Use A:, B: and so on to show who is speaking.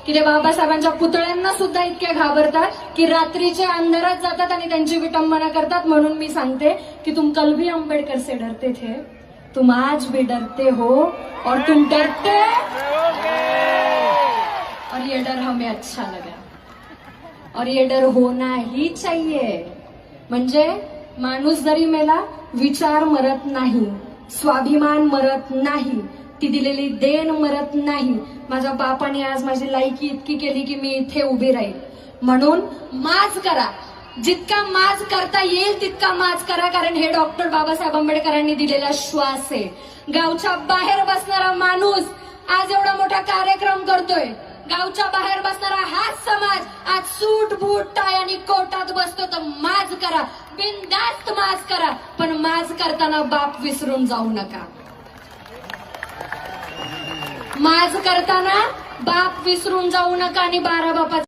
A: की ते बाबासाहेबांच्या पुतळ्यांना सुद्धा इतके घाबरतात की रात्रीच्या अंधारात जातात आणि त्यांची विटंबना करतात. म्हणून मी सांगते की तुम कल भी आंबेडकर से डरते थे, तुम आज भी डरते हो और तुम डरते और ये डर हमें अच्छा लगा और ये डर होना ही चाहिए. म्हणजे माणूस जरी मेला, विचार मरत नाही, स्वाभिमान मरत नाही, ती दिलेली देण मरत नाही. माझ्या बापाने आज माझी लायकी इतकी केली की मी इथे उभी राहील. म्हणून माज करा, जितका माज करता येईल तितका माज करा, कारण हे डॉक्टर बाबासाहेब आंबेडकरांनी दिलेला श्वास आहे. गावच्या बाहेर बसणारा माणूस आज एवढा मोठा कार्यक्रम करतोय. गावच्या बाहेर बसणारा हाच समाज आज सूट बूट टाय आणि कोटात बसतो. तर माज करा, बिनधास्त माज करा, पण माज करताना बाप विसरून जाऊ नका. माज करताना बाप विसरून जाऊ नका आणि 12 बापाचा